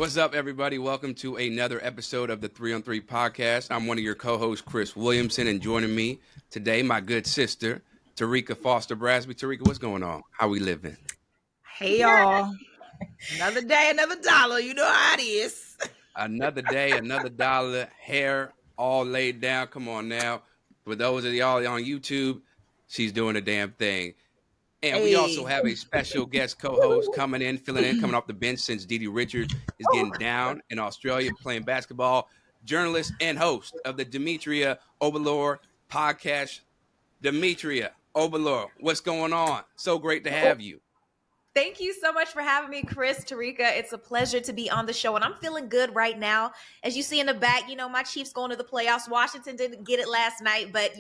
What's up, everybody? Welcome to another episode of the 3 on 3 podcast. I'm one of your co-hosts, Chris Williamson, and joining me today, my good sister, Terrika Foster-Brasby. Terrika, what's going on? How we living? Hey, y'all. Another day, another dollar. You know how it is. Another day, another dollar, hair all laid down. Come on now. For those of y'all on YouTube, she's doing a damn thing. And we also have a special guest co-host coming off the bench since DiDi Richards is getting down in Australia playing basketball. Journalist and host of the Demetria Obilor podcast. Demetria Obilor, what's going on? So great to have you. Thank you so much for having me, Chris, Terrika. It's a pleasure to be on the show, and I'm feeling good right now. As you see in the back, my Chiefs going to the playoffs. Washington didn't get it last night, but,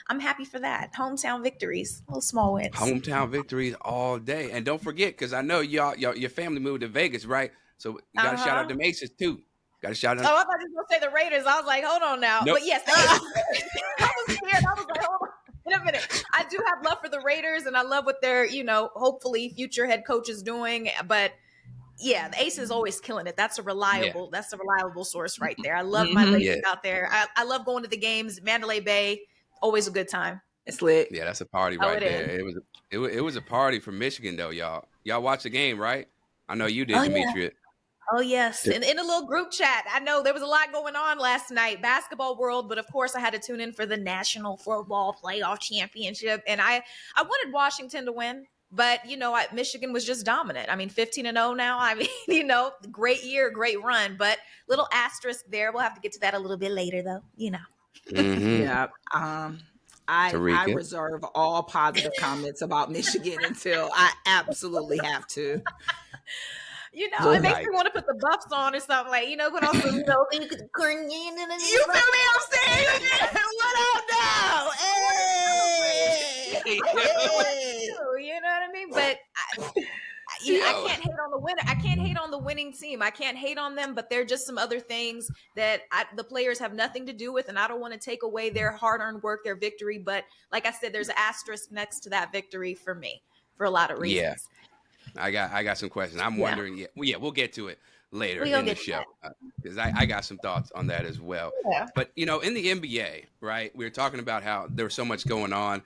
I'm happy for that. Hometown victories, little small wins. Hometown victories all day. And don't forget, because I know y'all, your family moved to Vegas, right? So you got to shout out the Maces, too. Got to shout out. Oh, I thought you were going to say the Raiders. I was like, hold on now. Nope. But yes, I was scared. I was like, hold on. In a minute. I do have love for the Raiders, and I love what their, hopefully future head coach is doing. But yeah, the Ace is always killing it. That's a reliable source right there. I love my ladies out there. I love going to the games. Mandalay Bay, always a good time. It's lit. Yeah, that's a party right there. It was a party for Michigan though, y'all. Y'all watched the game, right? I know you did, Demetria. Yeah. Oh, yes. In a little group chat. I know there was a lot going on last night, basketball world, but of course I had to tune in for the National Football Playoff Championship. And I wanted Washington to win, but, Michigan was just dominant. 15-0 now. Great year, great run, but little asterisk there. We'll have to get to that a little bit later, though, Mm-hmm. Yeah. I reserve all positive comments about Michigan until I absolutely have to. It makes me want to put the buffs on or something put on some, you feel me? I'm saying? What up now? Hey! You know what I mean? But I can't hate on the winner. I can't hate on the winning team. I can't hate on them, but there are just some other things that the players have nothing to do with, and I don't want to take away their hard-earned work, their victory. But like I said, there's an asterisk next to that victory for me for a lot of reasons. Yeah. I got some questions. I'm wondering. Yeah, we'll get to it later in the show because I got some thoughts on that as well. Yeah. But in the NBA, right? We were talking about how there was so much going on.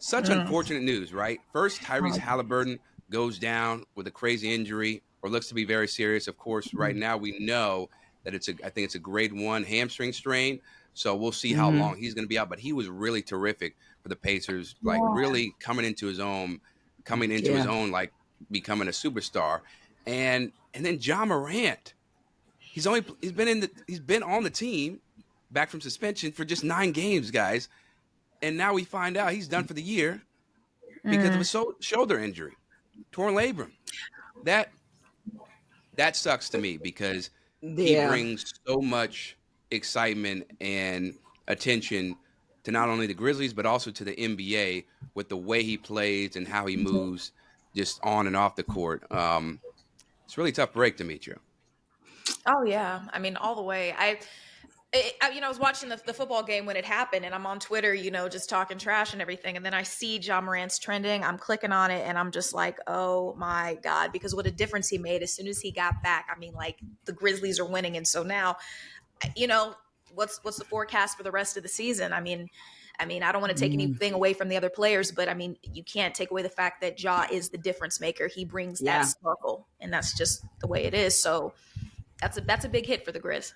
Such unfortunate news, right? First, Tyrese Haliburton goes down with a crazy injury, or looks to be very serious. Of course, right now we know that I think it's a grade 1 hamstring strain. So we'll see how long he's going to be out. But he was really terrific for the Pacers, like really coming into his own, like becoming a superstar. And then Ja Morant, he's been on the team back from suspension for just 9 games, guys. And now we find out he's done for the year because of a shoulder injury, torn labrum. That sucks to me because he brings so much excitement and attention to not only the Grizzlies but also to the NBA with the way he plays and how he moves just on and off the court. It's a really tough break, Demetria. Oh yeah, all the way. I was watching the football game when it happened, and I'm on Twitter, just talking trash and everything, and then I see Ja Morant's trending. I'm clicking on it, and I'm just like, oh my God, because what a difference he made as soon as he got back. The Grizzlies are winning, and so now, what's the forecast for the rest of the season? I don't want to take anything away from the other players, but you can't take away the fact that Ja is the difference maker. He brings that sparkle, and that's just the way it is. So that's a big hit for the Grizz.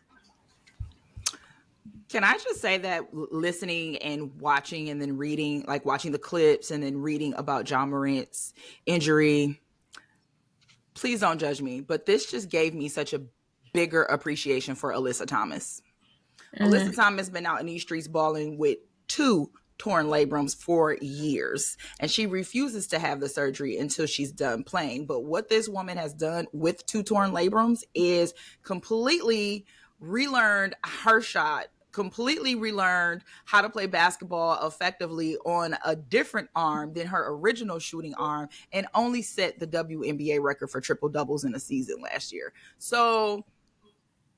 Can I just say that listening and watching and then reading, like watching the clips and then reading about Ja Morant's injury, please don't judge me, but this just gave me such a bigger appreciation for Alyssa Thomas. Alyssa Thomas has been out in these streets balling with 2 torn labrums for years, and she refuses to have the surgery until she's done playing. But what this woman has done with 2 torn labrums is completely relearned her shot, completely relearned how to play basketball effectively on a different arm than her original shooting arm, and only set the WNBA record for triple doubles in a season last year. So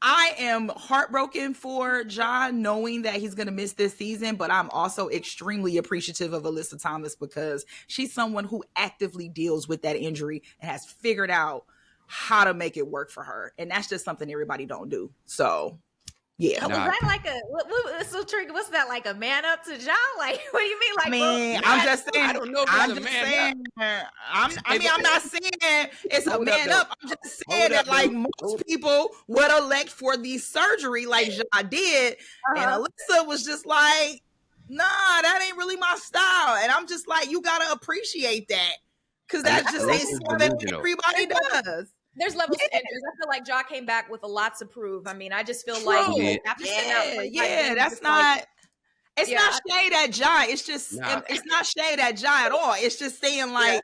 I am heartbroken for John, knowing that he's going to miss this season, but I'm also extremely appreciative of Alyssa Thomas because she's someone who actively deals with that injury and has figured out how to make it work for her. And that's just something everybody don't do. So yeah. Was that like what's that, like a man up to Ja? Like, what do you mean? Like, I mean, I'm just saying. I don't know if I'm it's a just man saying. I'm not saying it's a man up. I'm just saying that like most people would elect for the surgery like Ja did, and Alyssa was just like, nah, that ain't really my style. And I'm just like, you gotta appreciate that, because that just ain't something everybody does. There's levels to injuries. I feel like Ja came back with a lot to prove. I mean, I just feel like after sitting out for that's not. Like, it's not shade at Ja. It's just it's not shade at Ja at all. It's just saying like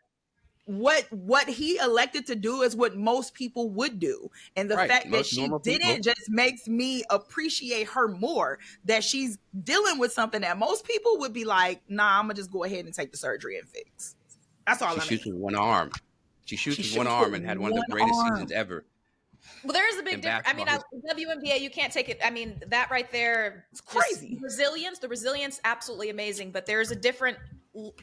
what he elected to do is what most people would do, and the fact that she didn't just makes me appreciate her more. That she's dealing with something that most people would be like, nah, I'm gonna just go ahead and take the surgery and fix. That's all. She shoots with one arm. She shoots with one arm and had one of the greatest seasons ever. Well, there is a big difference. I mean, WNBA, you can't take it. I mean, that right there, it's crazy. The resilience, absolutely amazing. But there's a different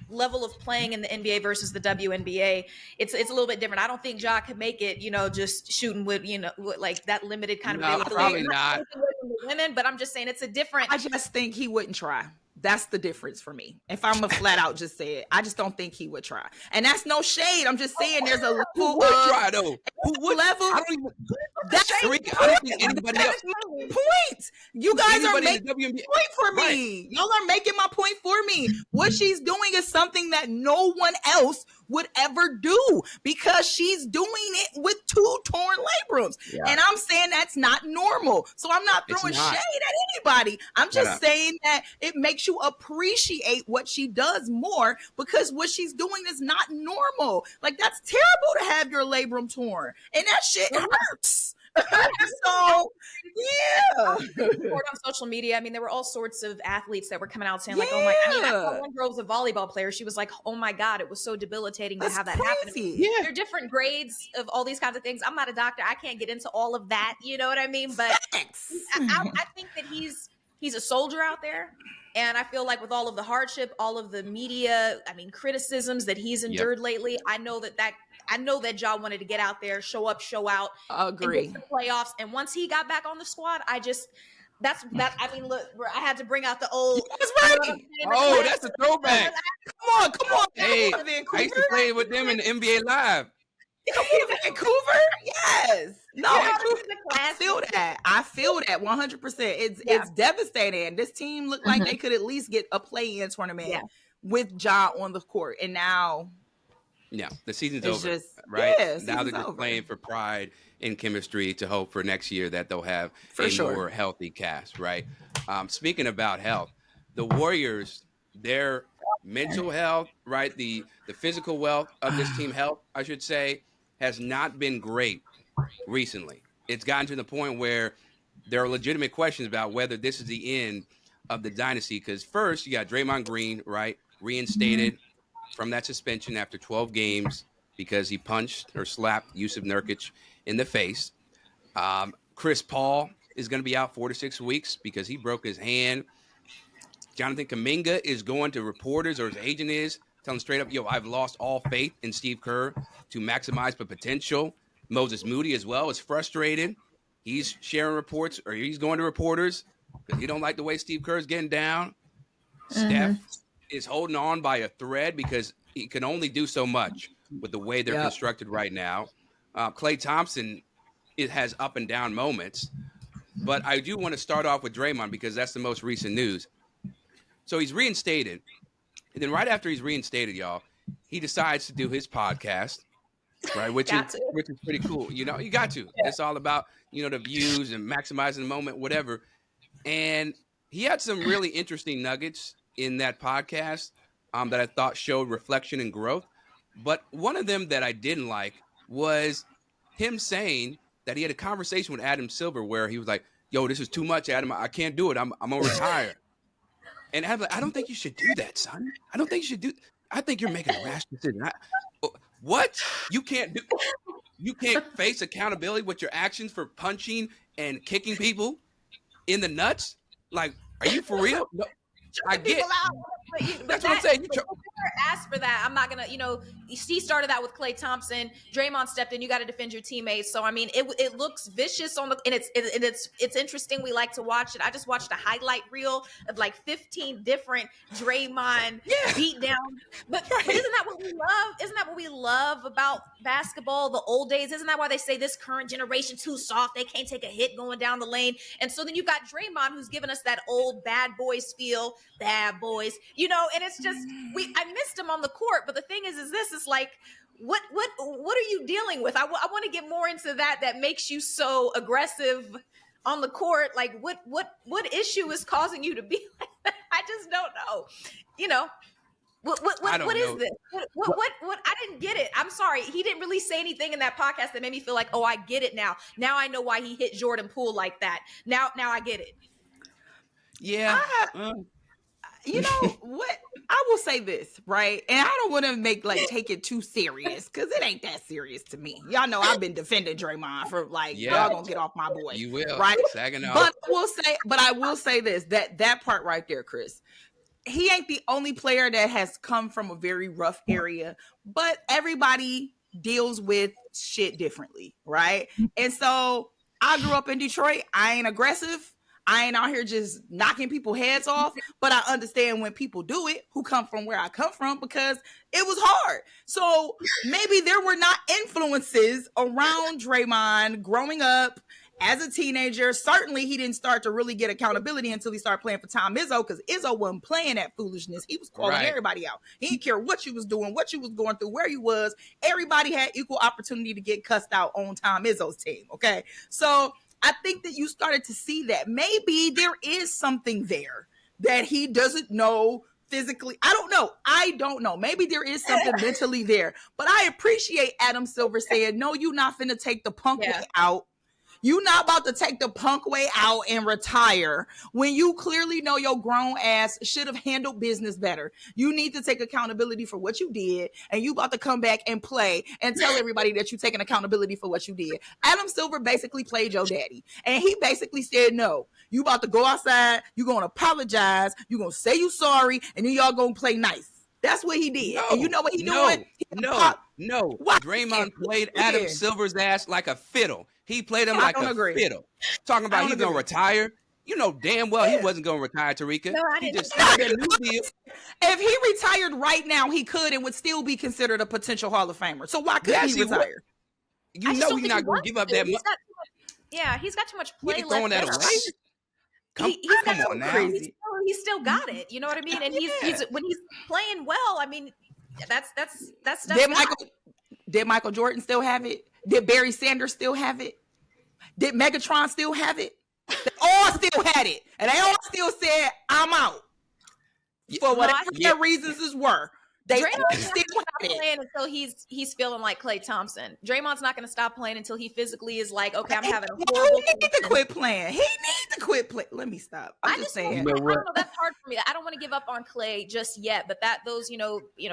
level of playing in the NBA versus the WNBA. It's a little bit different. I don't think Ja could make it, just shooting with, like that limited kind of ability. Probably not. Women, but I'm just saying it's a different. I just think he wouldn't try. That's the difference for me. If I'm a flat out just say it, I just don't think he would try. And that's no shade. I'm just saying there's a level Who would try though? Who would level? I don't even. That's Terrika. I don't think anybody else. Point. You guys are making point for me. Right. Y'all are making my point for me. What she's doing is something that no one else would ever do, because she's doing it with 2 torn labrums. Yeah. And I'm saying that's not normal. So I'm not throwing shade at anybody. I'm just saying that it makes you appreciate what she does more, because what she's doing is not normal. Like, that's terrible to have your labrum torn, and that shit hurts. So on social media, I mean, there were all sorts of athletes that were coming out saying like, "Oh my God!" I mean, I saw one girl was a volleyball player. She was like, "Oh my God, it was so debilitating to have that happen." There are different grades of all these kinds of things. I'm not a doctor. I can't get into all of that. You know what I mean? But I think that he's a soldier out there. And I feel like with all of the hardship, all of the media, I mean, criticisms that he's endured lately, I know that Ja wanted to get out there, show up, show out, agree, and get the playoffs. And once he got back on the squad, I mean, look, I had to bring out the old. That's right. Oh, that's a throwback. Come on. Hey, I used to play with them in the NBA Live. Come on, Vancouver. Yes. No, I feel that. 100%. It's devastating. This team looked like they could at least get a play-in tournament with Ja on the court, and now. Yeah, the season's over, right? Now they're just playing for pride and chemistry to hope for next year that they'll have more healthy cast, right? Speaking about health, the Warriors, their mental health, right? The physical wealth of this team health, I should say, has not been great recently. It's gotten to the point where there are legitimate questions about whether this is the end of the dynasty. Because first, you got Draymond Green, right? Reinstated from that suspension after 12 games because he punched or slapped Yusuf Nurkic in the face. Chris Paul is going to be out 4 to 6 weeks because he broke his hand. Jonathan Kuminga is going to reporters, or his agent is, telling straight up, I've lost all faith in Steve Kerr to maximize the potential. Moses Moody as well is frustrated. He's sharing reports, or he's going to reporters because he don't like the way Steve Kerr is getting down. Steph is holding on by a thread because he can only do so much with the way they're constructed right now. Klay Thompson, it has up and down moments. But I do want to start off with Draymond because that's the most recent news. So he's reinstated. And then right after he's reinstated, y'all, he decides to do his podcast, right? Which is pretty cool. You got to. Yeah. It's all about, the views and maximizing the moment, whatever. And he had some really interesting nuggets in that podcast that I thought showed reflection and growth. But one of them that I didn't like was him saying that he had a conversation with Adam Silver where he was like, this is too much, Adam. I can't do it. I'm going to retire. And Adam's like, I don't think you should do that, son. I don't think you should do. I think you're making a rash decision. What? You can't face accountability with your actions for punching and kicking people in the nuts? Like, are you for real? No, I get. That's what I'm saying. Ask for that. I'm not gonna. he started out with Klay Thompson. Draymond stepped in. You got to defend your teammates. So I mean, it looks vicious and it's interesting. We like to watch it. I just watched a highlight reel of like 15 different Draymond beat down. But isn't that what we love? Isn't that what we love about basketball? The old days. Isn't that why they say this current generation too soft? They can't take a hit going down the lane. And so then you got Draymond, who's giving us that old bad boys feel, bad boys, and it's just I missed him on the court. But the thing is this is like, what are you dealing with? I want to get more into that makes you so aggressive on the court. Like what issue is causing you to be like that? I just don't know. What is this? What I didn't get it. I'm sorry. He didn't really say anything in that podcast that made me feel like, oh, I get it now. Now I know why he hit Jordan Poole like that. Now I get it. Yeah. You know what? I will say this, right? And I don't want to take it too serious because it ain't that serious to me. Y'all know I've been defending Draymond for y'all gonna get off my boy. You will, right? Sagging off. But I will say this, that part right there, Chris. He ain't the only player that has come from a very rough area, but everybody deals with shit differently, right? And so I grew up in Detroit. I ain't aggressive. I ain't out here just knocking people's heads off, but I understand when people do it who come from where I come from because it was hard. So maybe there were not influences around Draymond growing up as a teenager. Certainly he didn't start to really get accountability until he started playing for Tom Izzo, because Izzo wasn't playing that foolishness. He was calling everybody out. He didn't care what you was doing, what you was going through, where you was. Everybody had equal opportunity to get cussed out on Tom Izzo's team, okay? So I think that you started to see that maybe there is something there that he doesn't know physically. I don't know. Maybe there is something mentally there. But I appreciate Adam Silver saying, no, you're not finna take the punk way out. You're not about to take the punk way out and retire when you clearly know your grown ass should have handled business better. You need to take accountability for what you did, and you about to come back and play and tell everybody that you're taking accountability for what you did. Adam Silver basically played your daddy, and he basically said, no, you about to go outside, you're going to apologize, you're going to say you sorry, and then y'all going to play nice. That's what he did. And you know what he doing? No. Draymond played Adam Silver's ass like a fiddle. He played him like a fiddle. Talking about he's going to retire. You know damn well he wasn't going to retire, Terrika. No, I didn't. He just signed a new deal. If he retired right now, he could and would still be considered a potential Hall of Famer. So why couldn't he retire? You know he's not going to give up that much. He's got too much play left. Throwing that away. Come on now. He's still got it. You know what I mean? And he's when he's playing well, I mean, that's stuff. Did Michael Jordan still have it? Did Barry Sanders still have it? Did Megatron still have it? They all still had it. And they all still said, I'm out. For whatever their reasons were. Draymond's not going to stop playing until he's feeling like Klay Thompson. Draymond's not going to stop playing until he physically is like, okay, I'm having a horrible. He needs to quit playing. He needs to quit playing. Let me stop. I'm just saying. I don't know. That's hard for me. I don't want to give up on Klay just yet. But those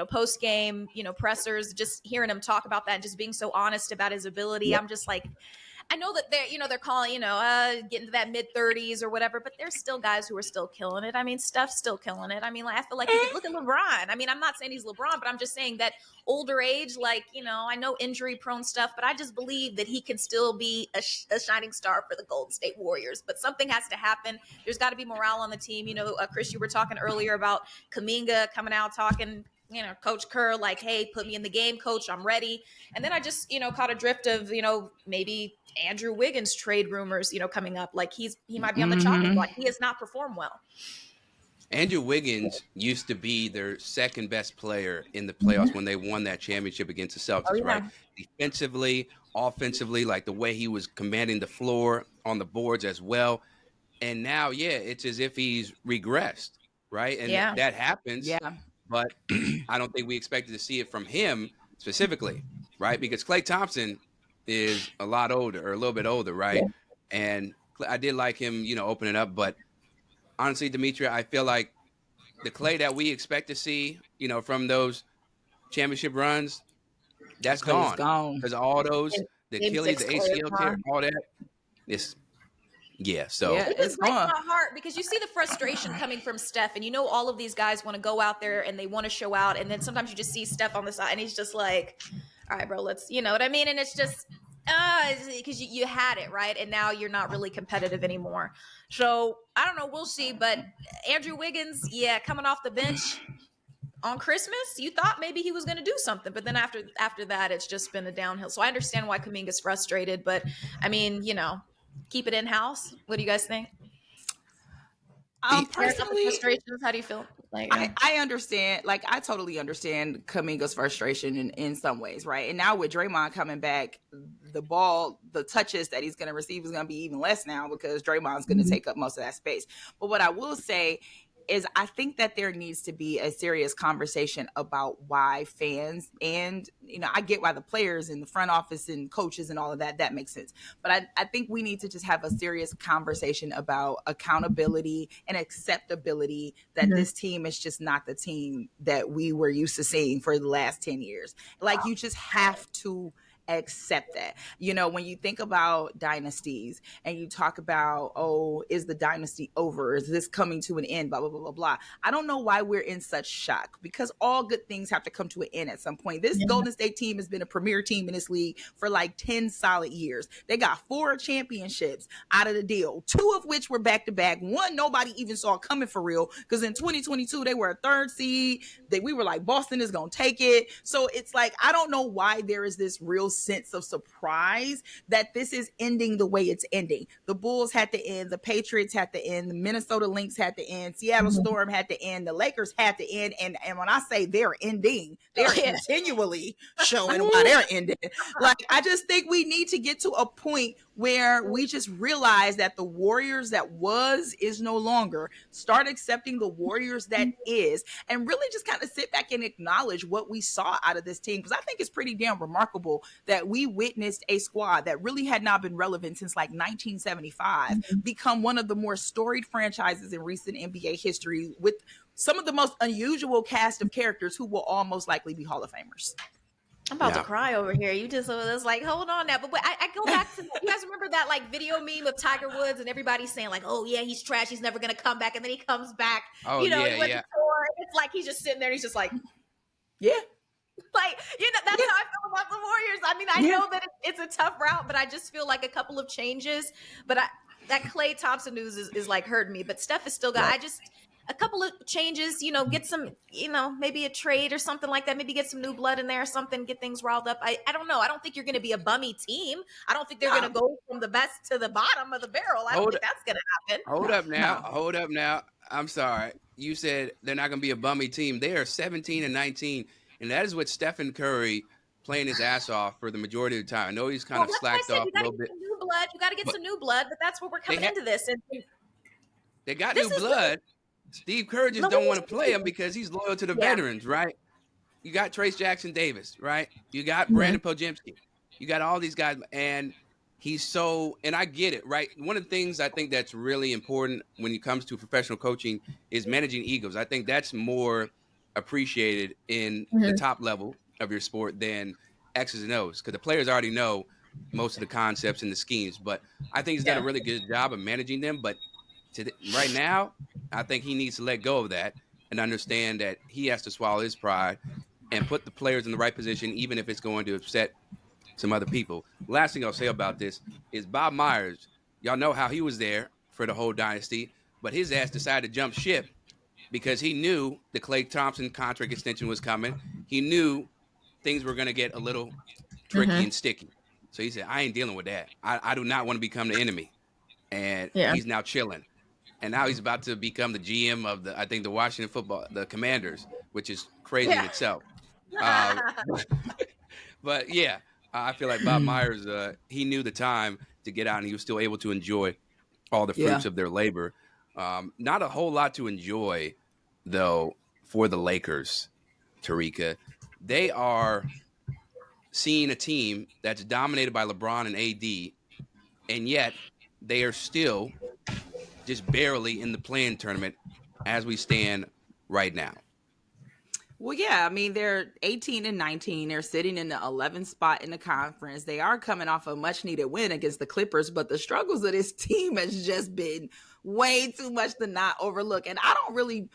post game pressers, just hearing him talk about that, and just being so honest about his ability, I'm just like. I know that they're calling, getting to that mid-30s or whatever, but there's still guys who are still killing it. I mean, Steph's still killing it. I mean, I feel like you can look at LeBron. I mean, I'm not saying he's LeBron, but I'm just saying that older age, I know injury-prone stuff, but I just believe that he can still be a shining star for the Golden State Warriors. But something has to happen. There's got to be morale on the team. Chris, you were talking earlier about Kuminga coming out talking, Coach Kerr, like, hey, put me in the game, coach, I'm ready. And then I just, caught a drift of, maybe Andrew Wiggins trade rumors, coming up. Like he might be on the chopping block. He has not performed well. Andrew Wiggins used to be their second best player in the playoffs when they won that championship against the Celtics, right? Defensively, offensively, like the way he was commanding the floor on the boards as well. And now, it's as if he's regressed, right? And that happens. Yeah. But I don't think we expected to see it from him specifically, right? Because Klay Thompson is a lot older, or a little bit older, right? Yeah. And I did like him, opening up. But honestly, Demetria, I feel like the Klay that we expect to see, from those championship runs, that's gone. Because all those, the Achilles, the ACL tear, all that, yeah, so it just breaks my heart because you see the frustration coming from Steph, and all of these guys want to go out there and they want to show out, and then sometimes you just see Steph on the side and he's just like, all right, bro, let's, you know what I mean? And it's just because you had it, right? And now you're not really competitive anymore. So I don't know, we'll see. But Andrew Wiggins, coming off the bench on Christmas, you thought maybe he was going to do something, but then after that, it's just been a downhill. So I understand why Kuminga's frustrated, but I mean, keep it in house. What do you guys think? Personally, how do you feel? Like, I understand. Like, I totally understand Kuminga's frustration in some ways, right? And now with Draymond coming back, the touches that he's going to receive is going to be even less now because Draymond's going to take up most of that space. But what I will say is I think that there needs to be a serious conversation about why fans and, I get why the players and the front office and coaches and all of that makes sense. But I think we need to just have a serious conversation about accountability and acceptability that this team is just not the team that we were used to seeing for the last 10 years. Like, you just have to accept that. When you think about dynasties and you talk about, is the dynasty over? Is this coming to an end? Blah, blah, blah, blah, blah. I don't know why we're in such shock because all good things have to come to an end at some point. This Golden State team has been a premier team in this league for like 10 solid years. They got 4 championships out of the deal, 2 of which were back-to-back. 1 nobody even saw coming for real because in 2022 they were a 3rd seed. We were like, Boston is going to take it. So it's like, I don't know why there is this real sense of surprise that this is ending the way it's ending. The Bulls had to end, the Patriots had to end, the Minnesota Lynx had to end, Seattle Storm had to end, the Lakers had to end, and when I say they're ending, they're continually showing why they're ending. Like, I just think we need to get to a point where we just realize that the Warriors that is no longer. Start accepting the Warriors that is, and really just kind of sit back and acknowledge what we saw out of this team. Because I think it's pretty damn remarkable that we witnessed a squad that really had not been relevant since like 1975 become one of the more storied franchises in recent NBA history with some of the most unusual cast of characters who will all most likely be Hall of Famers. I'm about to cry over here. You just was like, hold on now. But I go back to, you guys remember that like video meme of Tiger Woods and everybody saying like, oh yeah, he's trash. He's never going to come back. And then he comes back, he went to tour. It's like, he's just sitting there. And he's just like, yeah. Like, that's how I feel about the Warriors. I mean, I know that it's a tough route, but I just feel like a couple of changes. But that Klay Thompson news is like hurting me. But Steph is still got, a couple of changes, get some, maybe a trade or something like that. Maybe get some new blood in there or something, get things riled up. I don't know. I don't think you're going to be a bummy team. I don't think they're going to go from the best to the bottom of the barrel. I don't think that's going to happen. Hold up now. I'm sorry. You said they're not going to be a bummy team. They are 17-19, and that is what Stephen Curry playing his ass off for the majority of the time. I know he's kind of slacked off a little bit. You got to get some new blood, but that's where we're coming into this. And they got new blood. Steve Kerr just don't want to play him because he's loyal to the veterans, right? You got Trace Jackson Davis, right? You got Brandon Podziemski. You got all these guys, and and I get it, right? One of the things I think that's really important when it comes to professional coaching is managing egos. I think that's more appreciated in the top level of your sport than X's and O's because the players already know most of the concepts and the schemes. But I think he's done a really good job of managing them. But right now, I think he needs to let go of that and understand that he has to swallow his pride and put the players in the right position, even if it's going to upset some other people. Last thing I'll say about this is Bob Myers. Y'all know how he was there for the whole dynasty, but his ass decided to jump ship because he knew the Klay Thompson contract extension was coming. He knew things were going to get a little tricky and sticky. So he said, I ain't dealing with that. I do not want to become the enemy. And he's now chilling. And now he's about to become the GM of the Washington the Commanders, which is crazy in itself. But I feel like Bob Myers, he knew the time to get out and he was still able to enjoy all the fruits of their labor. Not a whole lot to enjoy, though, for the Lakers, Terrika. They are seeing a team that's dominated by LeBron and AD, and yet they are still just barely in the play-in tournament as we stand right now. Well, yeah, I mean, they're 18 and 19. They're sitting in the 11th spot in the conference. They are coming off a much needed win against the Clippers, but the struggles of this team has just been way too much to not overlook. And I don't really,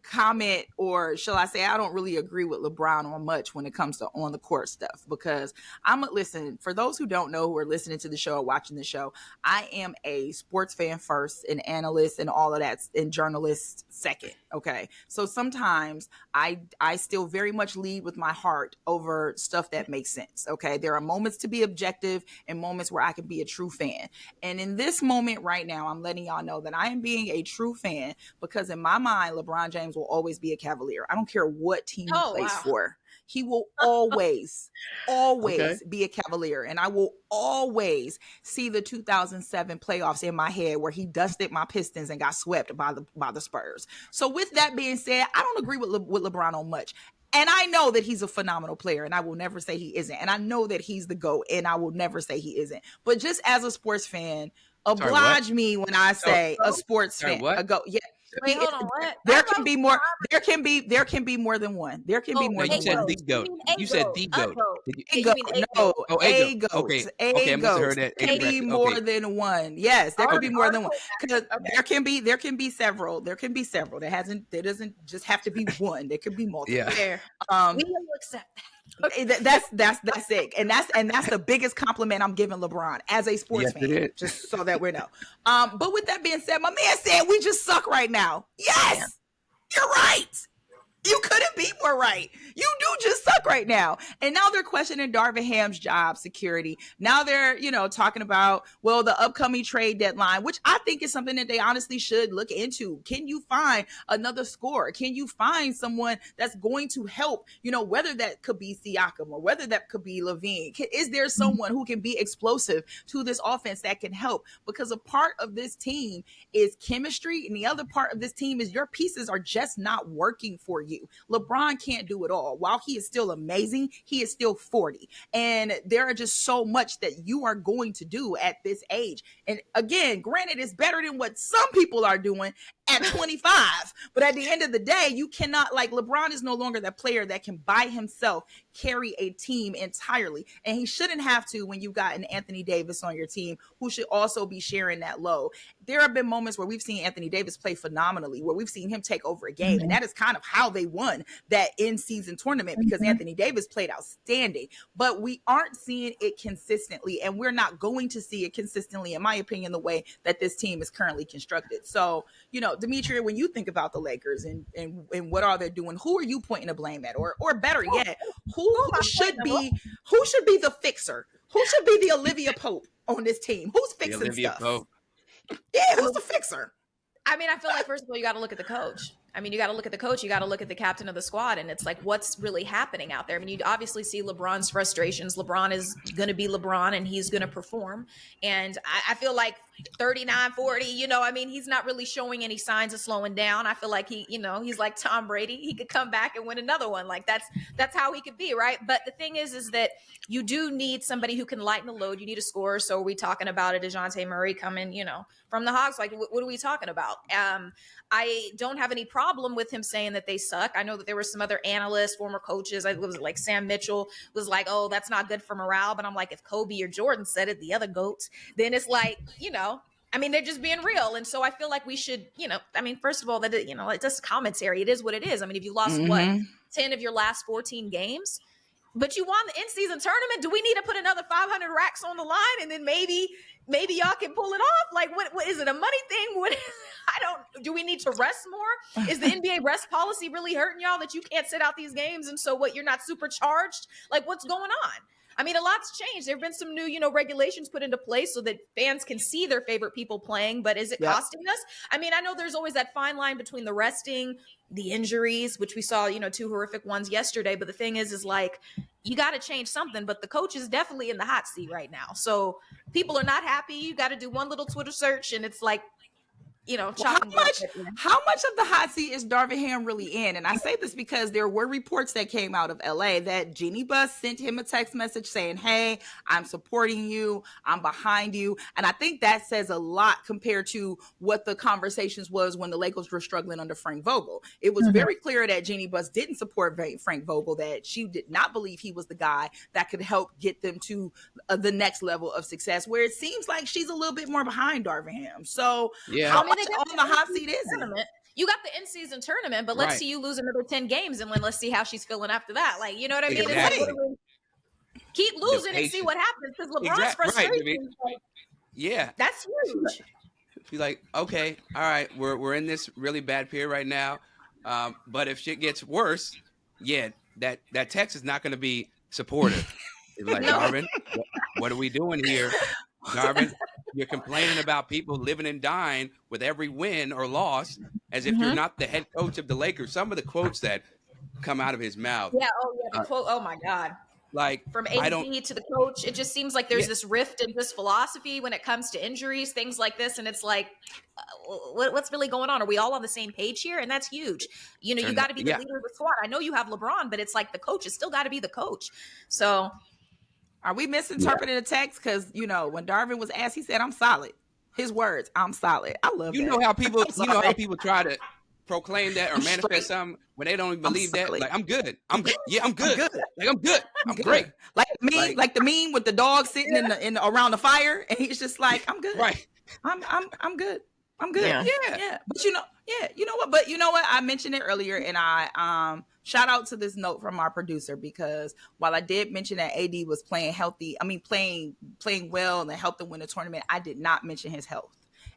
comment, or shall I say, I don't really agree with LeBron on much when it comes to on the court stuff, because listen, for those who don't know, who are listening to the show or watching the show, I am a sports fan first, an analyst and all of that, and journalist second. Okay. So sometimes I still very much lead with my heart over stuff that makes sense. Okay. There are moments to be objective and moments where I can be a true fan. And in this moment right now, I'm letting y'all know that I am being a true fan, because in my mind, LeBron James will always be a Cavalier. I don't care what team he plays for. He will always be a Cavalier. And I will always see the 2007 playoffs in my head where he dusted my Pistons and got swept by the Spurs. So with that being said, I don't agree with LeBron on much. And I know that he's a phenomenal player, and I will never say he isn't. And I know that he's the GOAT, and I will never say he isn't. But just as a sports fan, oblige me when I say a sports fan. What? A GOAT. Yeah. Wait, hold on. What? There can be more. There can be more than one. There can be more than one. You said the GOAT. A GOAT. No, a GOAT. Okay, a GOAT. There can be more than one. Yes, there can be more than one. Because there can be several. There can be several. There doesn't just have to be one. There could be multiple. Yeah. We will accept that. That's it, and that's the biggest compliment I'm giving LeBron as a sports fan, just so that we know. But with that being said, my man said we just suck right now. Yes, you're right. You couldn't be more right. You do just suck right now. And now they're questioning Darvin Ham's job security. Now they're, talking about, well, the upcoming trade deadline, which I think is something that they honestly should look into. Can you find another scorer? Can you find someone that's going to help, whether that could be Siakam or whether that could be Levine? Is there someone who can be explosive to this offense that can help? Because a part of this team is chemistry, and the other part of this team is your pieces are just not working for you. LeBron can't do it all. While he is still amazing, he is still 40. And there are just so much that you are going to do at this age. And again, granted, it's better than what some people are doing at 25. But at the end of the day, you cannot, LeBron is no longer that player that can by himself carry a team entirely. And he shouldn't have to when you got an Anthony Davis on your team who should also be sharing that load. There have been moments where we've seen Anthony Davis play phenomenally, where we've seen him take over a game. And that is kind of how they won that in-season tournament, because Anthony Davis played outstanding. But we aren't seeing it consistently, and we're not going to see it consistently, in my opinion, the way that this team is currently constructed. So, Demetria, when you think about the Lakers and what are they doing, who are you pointing the blame at? Or better yet, who should be the fixer? Who should be the Olivia Pope on this team? Who's fixing stuff? Pope. Yeah, who's the fixer? I mean, I feel like, first of all, you got to look at the coach. You got to look at the coach. You got to look at the captain of the squad. And it's like, what's really happening out there? You obviously see LeBron's frustrations. LeBron is going to be LeBron, and he's going to perform. And I feel like 39, 40, he's not really showing any signs of slowing down. I feel like he's like Tom Brady. He could come back and win another one. Like that's how he could be, right? But the thing is that you do need somebody who can lighten the load. You need a scorer. So are we talking about a DeJounte Murray coming, from the Hawks? Like, what are we talking about? I don't have any problem with him saying that they suck. I know that there were some other analysts, former coaches. I was like Sam Mitchell was like, oh, that's not good for morale. But I'm like, if Kobe or Jordan said it, the other GOATs, then it's like, they're just being real. And so I feel like we should, first of all, that, it's just commentary. It is what it is. If you lost 10 of your last 14 games, but you won the in-season tournament, do we need to put another 500 racks on the line? And then maybe y'all can pull it off. Like, what is it, a money thing? Do we need to rest more? Is the NBA rest policy really hurting y'all that you can't sit out these games? And so you're not supercharged? Like, what's going on? A lot's changed. There have been some new, regulations put into place so that fans can see their favorite people playing. But is it costing us? I know there's always that fine line between the resting, the injuries, which we saw, 2 horrific ones yesterday. But the thing is like, you got to change something. But the coach is definitely in the hot seat right now. So people are not happy. You got to do one little Twitter search, and it's like, How much of the hot seat is Darvin Ham really in? And I say this because there were reports that came out of LA that Jeannie Buss sent him a text message saying, hey, I'm supporting you. I'm behind you. And I think that says a lot compared to what the conversations was when the Lakers were struggling under Frank Vogel. It was very clear that Jeannie Buss didn't support Frank Vogel, that she did not believe he was the guy that could help get them to the next level of success, where it seems like she's a little bit more behind Darvin Ham. So how much on the hot seat is it? You got the in-season tournament, but let's see you lose another 10 games, and then let's see how she's feeling after that. Like, you know what I mean? Exactly. It's like, keep losing and see what happens, because LeBron's frustration. Right. That's huge. Be like, okay, all right, we're in this really bad period right now, but if shit gets worse, that text is not going to be supportive. It's like, Darvin, what are we doing here? Darvin, you're complaining about people living and dying with every win or loss as if you're not the head coach of the Lakers. Some of the quotes that come out of his mouth. The quote. Oh my God. Like, from AD to the coach, it just seems like there's this rift in this philosophy when it comes to injuries, things like this. And it's like, what's really going on? Are we all on the same page here? And that's huge. You got to be the leader of the squad. I know you have LeBron, but it's like the coach has still got to be the coach. So are we misinterpreting the text? Because, when Darvin was asked, he said, I'm solid. His words, I'm solid. I love that. You know how people try to proclaim that or manifest something when they don't even believe that. Like, I'm good. I'm good. Yeah, I'm good. Like, I'm good. I'm great. Like me, like the meme with the dog sitting in around the fire, and he's just like, I'm good. Right. I'm good. I'm good. Yeah. But you know what? But you know what? I mentioned it earlier, and I shout out to this note from our producer, because while I did mention that AD was playing well and helped them win the tournament, I did not mention his health.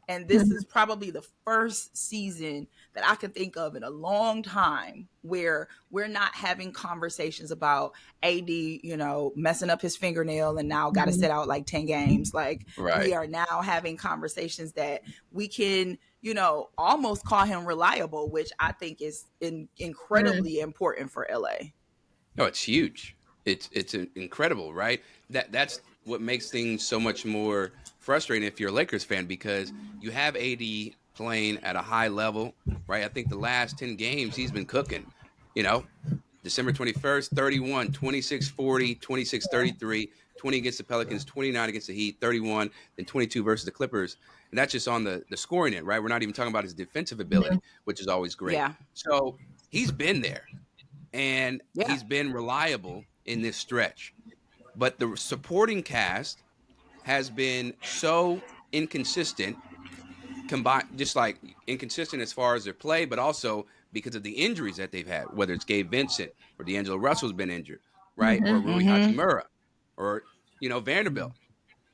And this is probably the first season that I can think of in a long time where we're not having conversations about AD, messing up his fingernail and now got to sit out like 10 games. Like, we are now having conversations that we can, almost call him reliable, which I think is incredibly important for LA. No, it's huge. It's incredible, right? That's what makes things so much more frustrating if you're a Lakers fan, because you have AD playing at a high level, right? I think the last 10 games he's been cooking, December 21st, 31, 26, 40, 26, 33, 20 against the Pelicans, 29 against the Heat, 31, then 22 versus the Clippers. And that's just on the scoring end, right? We're not even talking about his defensive ability, which is always great. Yeah. So he's been there, and he's been reliable in this stretch. But the supporting cast has been so inconsistent, just like inconsistent as far as their play, but also because of the injuries that they've had, whether it's Gabe Vincent or D'Angelo Russell's been injured, right? Or Rui Hachimura or, Vanderbilt.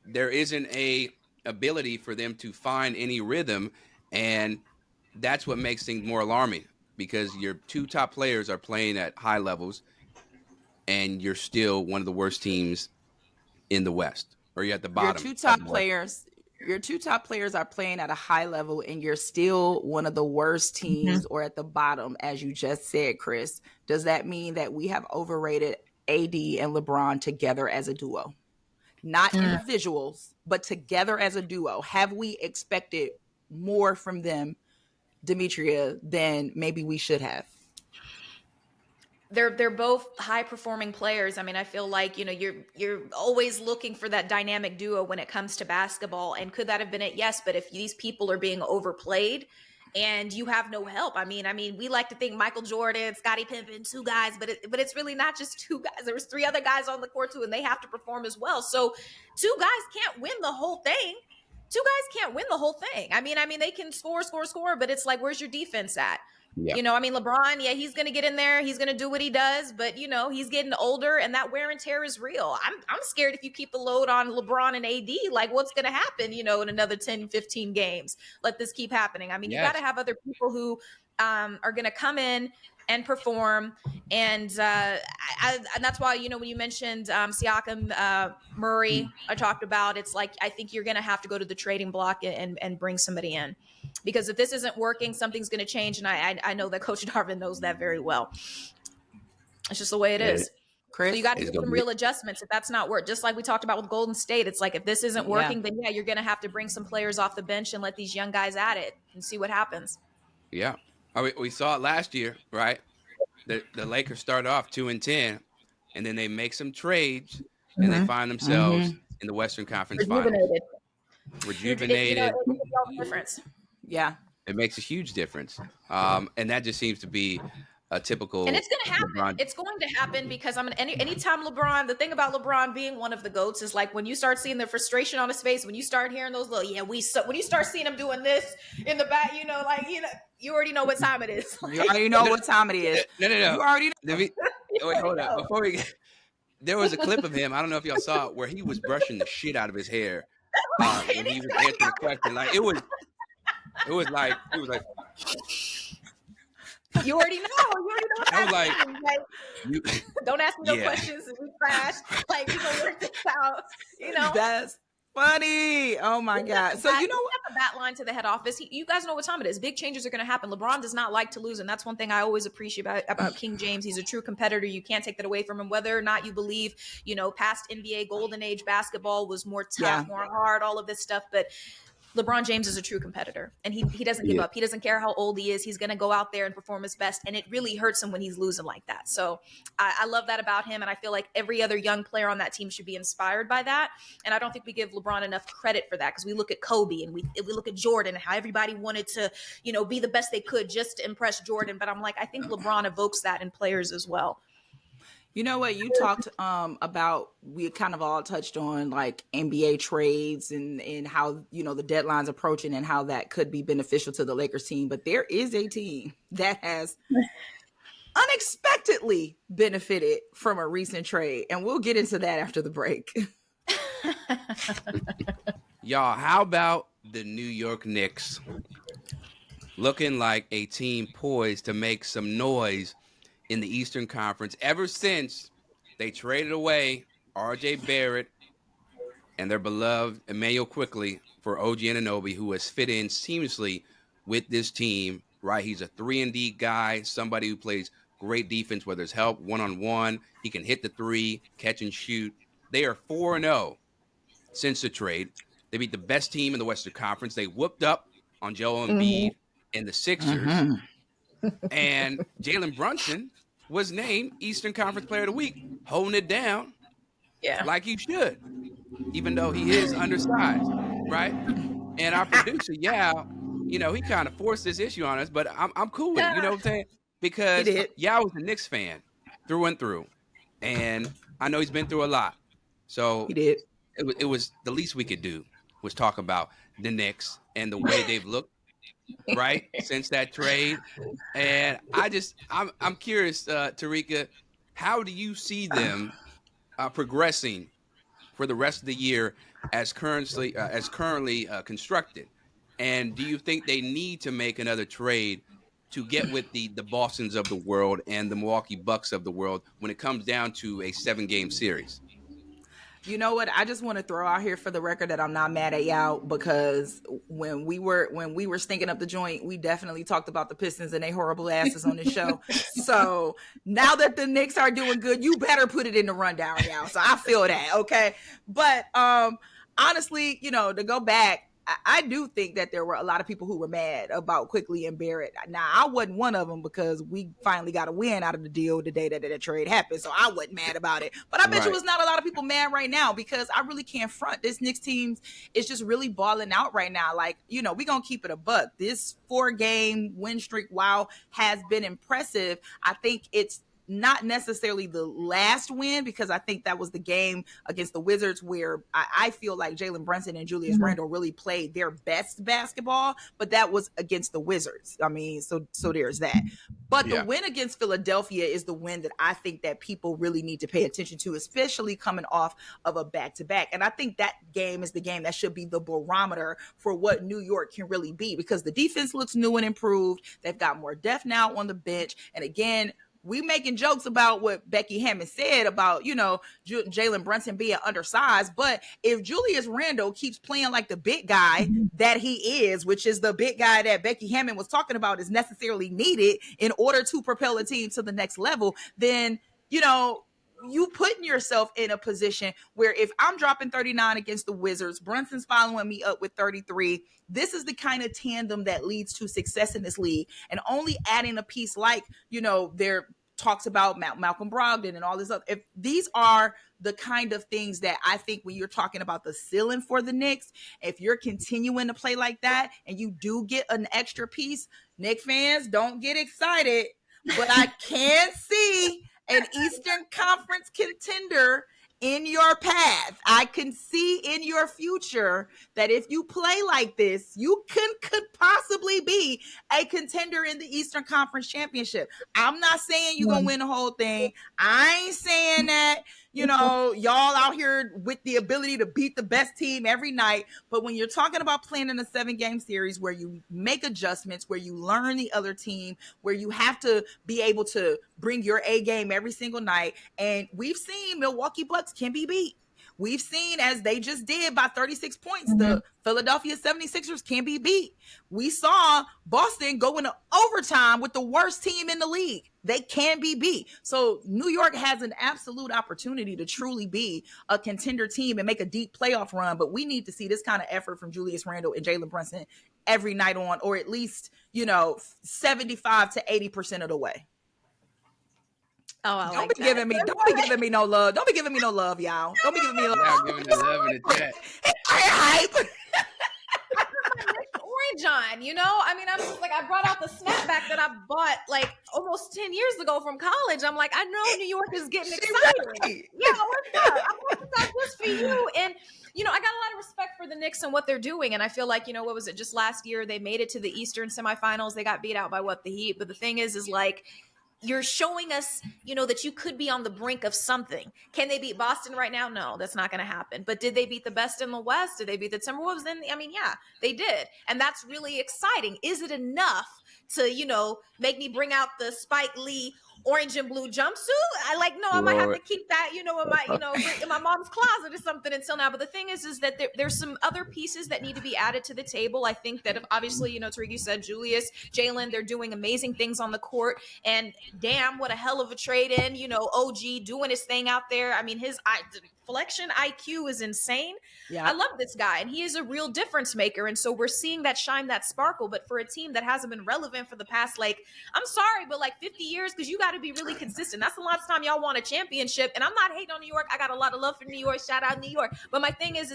There isn't a ability for them to find any rhythm, and that's what makes things more alarming, because your two top players are playing at high levels and you're still one of the worst teams in the West. Or you're at the bottom. Your two top players are playing at a high level, and you're still one of the worst teams or at the bottom, as you just said, Chris. Does that mean that we have overrated AD and LeBron together as a duo? Not individuals, but together as a duo. Have we expected more from them, Demetria, than maybe we should have? They're both high performing players. I mean, I feel like, you're always looking for that dynamic duo when it comes to basketball. And could that have been it? Yes. But if these people are being overplayed and you have no help, I mean, we like to think Michael Jordan, Scottie Pippen, two guys, but it's really not just two guys. There was three other guys on the court too, and they have to perform as well. So two guys can't win the whole thing. I mean, they can score, but it's like, where's your defense at? Yeah. LeBron, he's going to get in there. He's going to do what he does. But, he's getting older, and that wear and tear is real. I'm scared if you keep the load on LeBron and AD, like what's going to happen, in another 10, 15 games. Let this keep happening. I mean, you got to have other people who are going to come in and perform. And that's why, when you mentioned Siakam, Murray, I talked about, it's like, I think you're going to have to go to the trading block and bring somebody in. Because if this isn't working, something's going to change. And I know that Coach Darvin knows that very well. It's just the way it is. Chris? So you got to do some real adjustments if that's not work. Just like we talked about with Golden State, it's like if this isn't working, then you're going to have to bring some players off the bench and let these young guys at it and see what happens. Yeah, we saw it last year, right? The Lakers started off 2-10, and then they make some trades, and they find themselves in the Western Conference Finals. Rejuvenated. It makes a difference. Yeah, it makes a huge difference, and that just seems to be a typical. And it's going to happen. LeBron. It's going to happen because anytime LeBron, the thing about LeBron being one of the GOATs is like when you start seeing the frustration on his face, when you start hearing those little, when you start seeing him doing this in the back, you already know what time it is. You already know what time it is. No. You already know. Wait, hold up. Before we get, there was a clip of him. I don't know if y'all saw it, where he was brushing the shit out of his hair when he was answering the question. Like it was like he was like. You already know. What I was like, don't ask me no questions. We crash. Like we gonna work this out. That's funny. Oh my God. So you know what? The bat line to the head office. You guys know what time it is. Big changes are going to happen. LeBron does not like to lose, and that's one thing I always appreciate about King James. He's a true competitor. You can't take that away from him. Whether or not you believe, past NBA golden age basketball was more tough, more hard, all of this stuff, but LeBron James is a true competitor, and he doesn't give up. He doesn't care how old he is. He's going to go out there and perform his best, and it really hurts him when he's losing like that. So I love that about him, and I feel like every other young player on that team should be inspired by that. And I don't think we give LeBron enough credit for that because we look at Kobe and we look at Jordan and how everybody wanted to, be the best they could just to impress Jordan. But I'm like, I think LeBron evokes that in players as well. You know what you talked about, we kind of all touched on like NBA trades and how, the deadline's approaching and how that could be beneficial to the Lakers team. But there is a team that has unexpectedly benefited from a recent trade. And we'll get into that after the break. Y'all, how about the New York Knicks looking like a team poised to make some noise in the Eastern Conference ever since they traded away R.J. Barrett and their beloved Emmanuel Quickley for OG Anunoby, who has fit in seamlessly with this team, right? He's a 3-and-D guy, somebody who plays great defense where there's help one-on-one. He can hit the three, catch and shoot. They are 4-0 since the trade. They beat the best team in the Western Conference. They whooped up on Joel Embiid and the Sixers. And Jalen Brunson was named Eastern Conference Player of the Week, holding it down like he should, even though he is undersized, right? And our producer, he kind of forced this issue on us, but I'm cool with it, you know what I'm saying? Because Yao was a Knicks fan through and through, and I know he's been through a lot. So he did. It was the least we could do was talk about the Knicks and the way they've looked, right, since that trade. And I'm curious, Terrika, how do you see them progressing for the rest of the year as currently constructed? And do you think they need to make another trade to get with the Bostons of the world and the Milwaukee Bucks of the world when it comes down to a 7-game series? You know what? I just want to throw out here for the record that I'm not mad at Yao, because when we were stinking up the joint, we definitely talked about the Pistons and they horrible asses on this show. So now that the Knicks are doing good, you better put it in the rundown, Yao. So I feel that, okay? But honestly, to go back, I do think that there were a lot of people who were mad about Quickley and Barrett. Now, I wasn't one of them because we finally got a win out of the deal the day that the trade happened, so I wasn't mad about it. But I bet you it's not a lot of people mad right now because I really can't front. This Knicks team is just really balling out right now. Like, we're going to keep it a buck. This 4-game win streak, while has been impressive, I think it's not necessarily the last win, because I think that was the game against the Wizards where I feel like Jalen Brunson and Julius Randle really played their best basketball, but that was against the Wizards. I mean, so there's that. But the win against Philadelphia is the win that I think that people really need to pay attention to, especially coming off of a back-to-back. And I think that game is the game that should be the barometer for what New York can really be, because the defense looks new and improved. They've got more depth now on the bench. And again, we making jokes about what Becky Hammond said about, Jalen Brunson being undersized. But if Julius Randle keeps playing like the big guy that he is, which is the big guy that Becky Hammond was talking about is necessarily needed in order to propel a team to the next level, then, you putting yourself in a position where if I'm dropping 39 against the Wizards, Brunson's following me up with 33. This is the kind of tandem that leads to success in this league. And only adding a piece like, there talks about Malcolm Brogdon and all this other. If these are the kind of things that I think when you're talking about the ceiling for the Knicks, if you're continuing to play like that and you do get an extra piece, Knicks fans, don't get excited, but I can see an Eastern Conference contender in your path. I can see in your future that if you play like this, you could possibly be a contender in the Eastern Conference Championship. I'm not saying you're going to win the whole thing. I ain't saying that, y'all out here with the ability to beat the best team every night. But when you're talking about playing in a 7-game series where you make adjustments, where you learn the other team, where you have to be able to bring your A game every single night. And we've seen Milwaukee Bucks can be beat. We've seen, as they just did by 36 points, the Philadelphia 76ers can be beat. We saw Boston go into overtime with the worst team in the league. They can be beat. So New York has an absolute opportunity to truly be a contender team and make a deep playoff run. But we need to see this kind of effort from Julius Randle and Jalen Brunson every night on, or at least, 75 to 80% of the way. Oh, don't be giving me no love. Don't be giving me no love, y'all. Don't be giving me love. Y'all giving the love in the chat. Hype. Orange on, I'm just like, I brought out the snapback that I bought like almost 10 years ago from college. I'm like, I know New York is getting excited. Yeah, what's up? I'm working on this for you. And I got a lot of respect for the Knicks and what they're doing. And I feel like, what was it, just last year they made it to the Eastern semifinals. They got beat out by the Heat. But the thing is like, you're showing us, that you could be on the brink of something. Can they beat Boston right now? No, that's not going to happen. But did they beat the best in the West? Did they beat the Timberwolves? Then, yeah, they did. And that's really exciting. Is it enough to, make me bring out the Spike Lee orange and blue jumpsuit? I might have to keep that, in my mom's closet or something until now. But the thing is that there's some other pieces that need to be added to the table. I think that obviously, Terrika said Julius, Jalen, they're doing amazing things on the court. And damn, what a hell of a trade in, OG doing his thing out there. I mean, his Inflection IQ is insane. Yeah. I love this guy, and he is a real difference maker. And so we're seeing that shine, that sparkle. But for a team that hasn't been relevant for the past, I'm sorry, but 50 years, because you got to be really consistent. That's the last time y'all won a championship. And I'm not hating on New York. I got a lot of love for New York. Shout out New York. But my thing is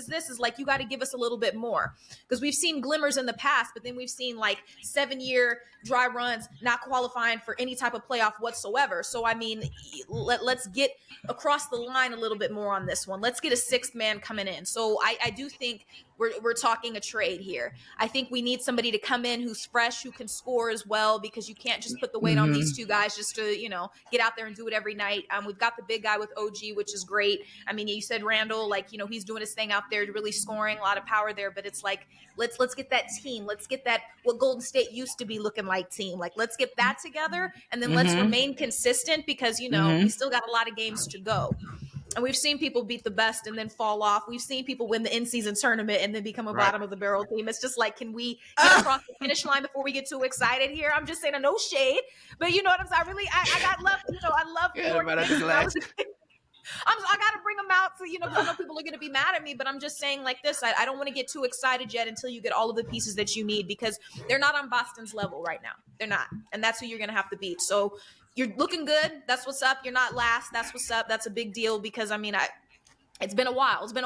you got to give us a little bit more, because we've seen glimmers in the past, but then we've seen 7-year dry runs, not qualifying for any type of playoff whatsoever. So, I mean, let's get across the line a little bit more on this one. Let's get a sixth man coming in. So I do think we're talking a trade here. I think we need somebody to come in who's fresh, who can score as well, because you can't just put the weight on these two guys just to, get out there and do it every night. We've got the big guy with OG, which is great. I mean, you said Randall, he's doing his thing out there, really scoring, a lot of power there, but it's let's get that team. Let's get that, what Golden State used to be looking like team. Let's get that together, and then let's remain consistent, because, we still got a lot of games to go. And we've seen people beat the best and then fall off. We've seen people win the in-season tournament and then become a bottom of the barrel team. It's just can we get across the finish line before we get too excited here? I'm just saying, no shade, but you know what I'm saying? I got love. I love. I got to bring them out, so I know people are going to be mad at me, but I'm just saying this. I don't want to get too excited yet until you get all of the pieces that you need, because they're not on Boston's level right now. They're not, and that's who you're going to have to beat. So you're looking good. That's what's up. You're not last. That's what's up. That's a big deal, because it's been a while. I'm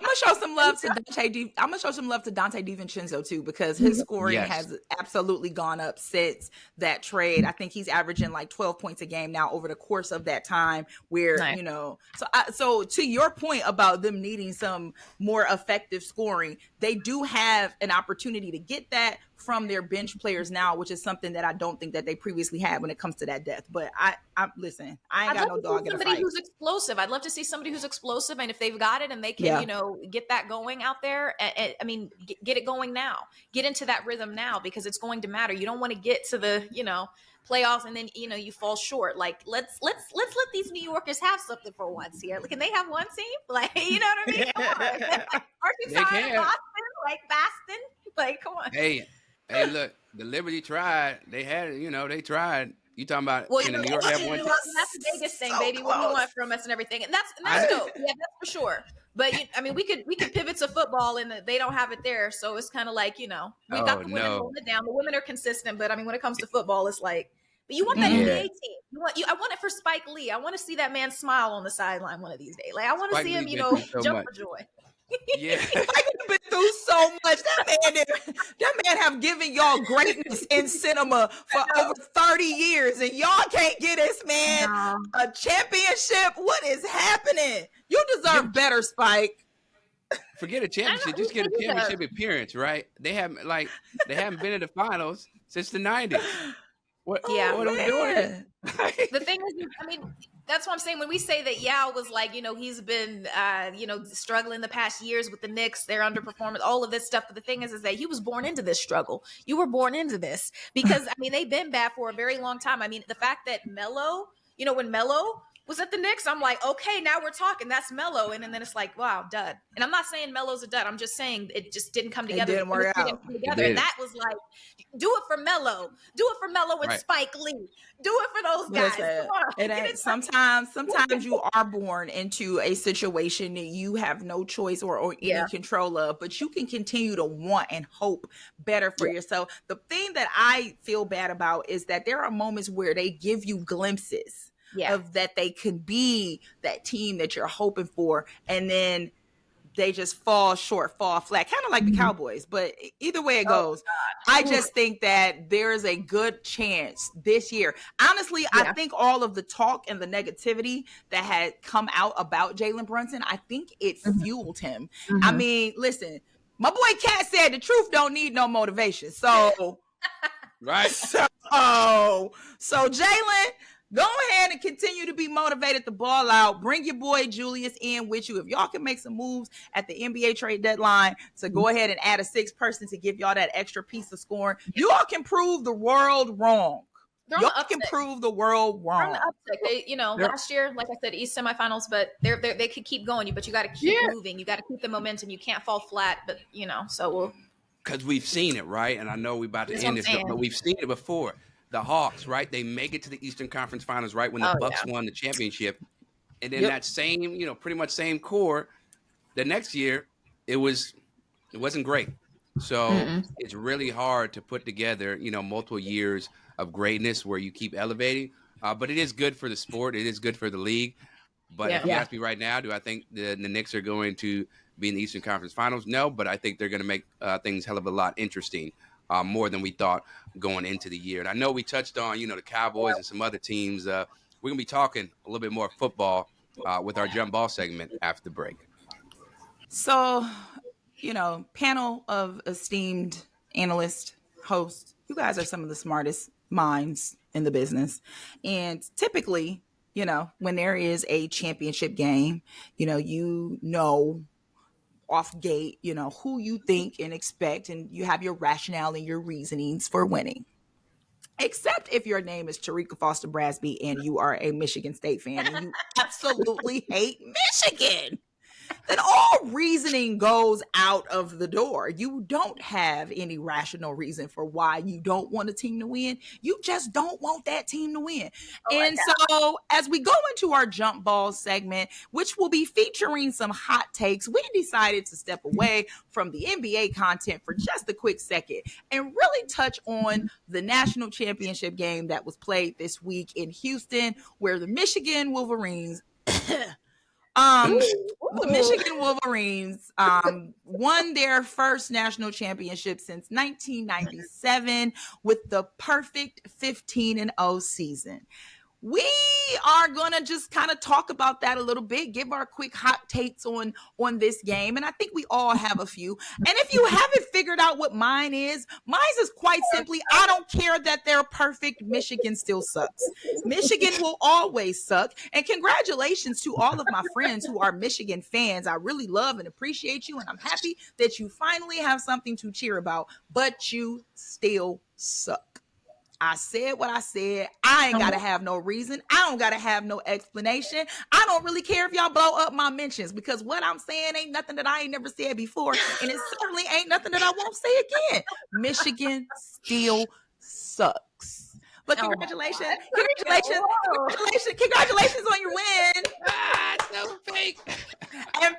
gonna show some love to Dante. I'm gonna show some love to Dante DiVincenzo too, because his scoring has absolutely gone up since that trade. I think he's averaging 12 points a game now over the course of that time. Where so to your point about them needing some more effective scoring, they do have an opportunity to get that from their bench players now, which is something that I don't think that they previously had when it comes to that depth. But I listen, I ain't got no dog in the fight. Somebody who's explosive. I'd love to see somebody who's explosive, and if they've got it and they can, get that going out there. I mean, get it going now. Get into that rhythm now, because it's going to matter. You don't want to get to the, playoffs and then you fall short. Let's let these New Yorkers have something for once here. Can they have one team? You know what I mean? Come on. Arkansas and Boston, come on. Hey, look, the Liberty tried. They had, they tried, You talking about in the New York have one? That's the biggest thing, baby. What do you want from us and everything? And that's dope. Yeah, that's for sure. But I mean, we could pivot to football, and they don't have it there, so it's kind of like, we've got the women holding it down. The women are consistent, but I mean, when it comes to football, it's like, but you want that NBA team. I want it for Spike Lee. I want to see that man smile on the sideline one of these days. Like, I want to see him, jump for joy. Yeah, Spike has been through so much. That man have given y'all greatness in cinema for over 30 years, and y'all can't get this man a championship. What is happening? You deserve better, Spike. Forget a championship. Just get a championship appearance, right? They haven't been in the finals since the 90s. What are we doing? The thing is, I mean, that's what I'm saying. When we say that Yao was like, he's been, struggling the past years with the Knicks, their underperformance, all of this stuff. But the thing is that he was born into this struggle. You were born into this because, I mean, they've been bad for a very long time. I mean, the fact that Melo, when Melo was at the Knicks, I'm like, okay, now we're talking. That's Melo. And then it's like, wow, dud. And I'm not saying Melo's a dud. I'm just saying it just didn't come together. It didn't work out. And that was like, do it for Melo. Do it for Melo and Spike Lee. Do it for those guys. Listen, it ain't, sometimes you are born into a situation that you have no choice or any control of, but you can continue to want and hope better for yourself. The thing that I feel bad about is that there are moments where they give you glimpses of that they could be that team that you're hoping for, and then they just fall short, fall flat, kind of like the Cowboys. But either way it goes, I just think that there is a good chance this year. Honestly, I think all of the talk and the negativity that had come out about Jalen Brunson, I think it fueled him. I mean, listen, my boy Cat said the truth don't need no motivation. So, So Jalen, go ahead and continue to be motivated to ball out. Bring your boy Julius in with you. If y'all can make some moves at the NBA trade deadline to go ahead and add a sixth person to give y'all that extra piece of scoring, you all can prove the world wrong. Y'all can prove the world wrong. They, last year, like I said, East semifinals, but they could keep going. But you got to keep moving. You got to keep the momentum. You can't fall flat. But so we'll. Because we've seen it, right? And I know we're about to end this, but we've seen it before. The Hawks, right? They make it to the Eastern Conference Finals, right? When the Bucks won the championship. And then that same, pretty much same core, the next year, it wasn't great. So it's really hard to put together, multiple years of greatness where you keep elevating. But it is good for the sport. It is good for the league. But if you ask me right now, do I think the Knicks are going to be in the Eastern Conference Finals? No, but I think they're going to make things hell of a lot interesting. More than we thought going into the year. And I know we touched on, the Cowboys and some other teams. We're going to be talking a little bit more football with our jump ball segment after the break. So, panel of esteemed analysts, hosts, you guys are some of the smartest minds in the business. And typically, when there is a championship game, off gate, who you think and expect, and you have your rationale and your reasonings for winning. Except if your name is Terrika Foster-Brasby and you are a Michigan State fan and you absolutely hate Michigan. Then all reasoning goes out of the door. You don't have any rational reason for why you don't want a team to win. You just don't want that team to win. So as we go into our jump ball segment, which will be featuring some hot takes, we decided to step away from the NBA content for just a quick second and really touch on the national championship game that was played this week in Houston, where the Michigan Wolverines the Michigan Wolverines won their first national championship since 1997 with the perfect 15-0 season. We are going to just kind of talk about that a little bit, give our quick hot takes on this game. And I think we all have a few. And if you haven't figured out what mine is quite simply, I don't care that they're perfect. Michigan still sucks. Michigan will always suck. And congratulations to all of my friends who are Michigan fans. I really love and appreciate you. And I'm happy that you finally have something to cheer about, but you still suck. I said what I said. I ain't got to have no reason. I don't got to have no explanation. I don't really care if y'all blow up my mentions, because what I'm saying ain't nothing that I ain't never said before. And it certainly ain't nothing that I won't say again. Michigan still sucks. But congratulations. Congratulations on your win. So fake.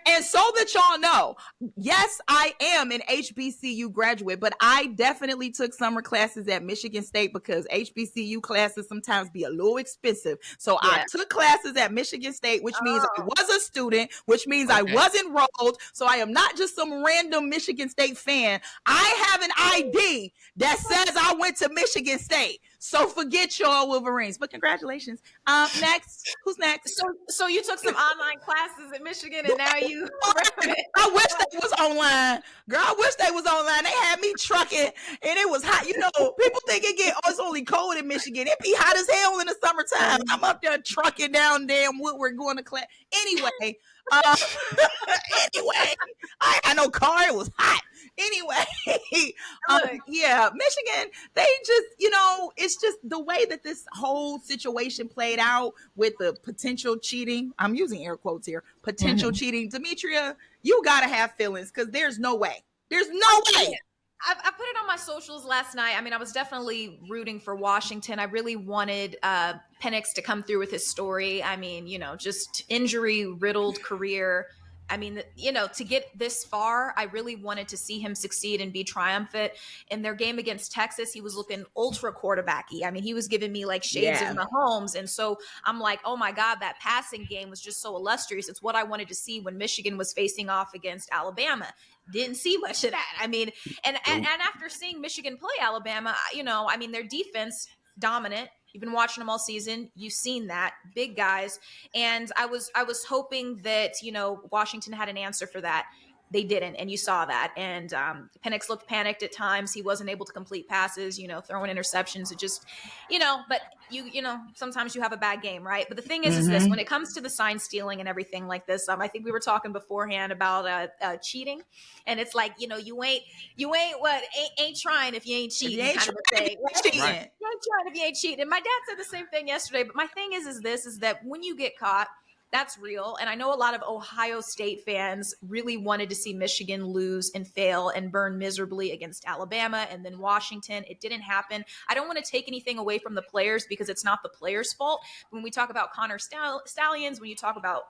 And so that y'all know, yes, I am an HBCU graduate, but I definitely took summer classes at Michigan State because HBCU classes sometimes be a little expensive. So I took classes at Michigan State, which means I was a student, which means I was enrolled. So I am not just some random Michigan State fan. I have an ID that says I went to Michigan State. So forget y'all Wolverines. But congratulations. Next. Who's next? So you took some online classes at Michigan and now you... I wish they was online. Girl, I wish they was online. They had me trucking and it was hot. You know, people think it's only cold in Michigan. It be hot as hell in the summertime. I'm up there trucking down damn Woodward going to class. Anyway, I know car. It was hot. Anyway, Michigan, they just, it's just the way that this whole situation played out with the potential cheating. I'm using air quotes here. Potential cheating. Demetria, you got to have feelings because there's no way. There's no way. I put it on my socials last night. I mean, I was definitely rooting for Washington. I really wanted Penix to come through with his story. I mean, just injury-riddled career. I mean, to get this far, I really wanted to see him succeed and be triumphant. In their game against Texas, he was looking ultra quarterbacky. I mean, he was giving me like shades of Mahomes. And so I'm like, oh my God, that passing game was just so illustrious. It's what I wanted to see when Michigan was facing off against Alabama. Didn't see much of that. I mean, and after seeing Michigan play Alabama, their defense dominant. You've been watching them all season. You've seen that, big guys. And I was hoping that, Washington had an answer for that. They didn't, and you saw that. And Penix looked panicked at times. He wasn't able to complete passes, throwing interceptions. It just, but sometimes you have a bad game, right? But the thing is this, when it comes to the sign stealing and everything like this, I think we were talking beforehand about cheating. And it's like, you ain't trying if you ain't cheating. You ain't trying if you ain't cheating. And my dad said the same thing yesterday. But my thing is that when you get caught, that's real. And I know a lot of Ohio State fans really wanted to see Michigan lose and fail and burn miserably against Alabama and then Washington. It didn't happen. I don't want to take anything away from the players because it's not the players' fault. When we talk about Connor Stallions, when you talk about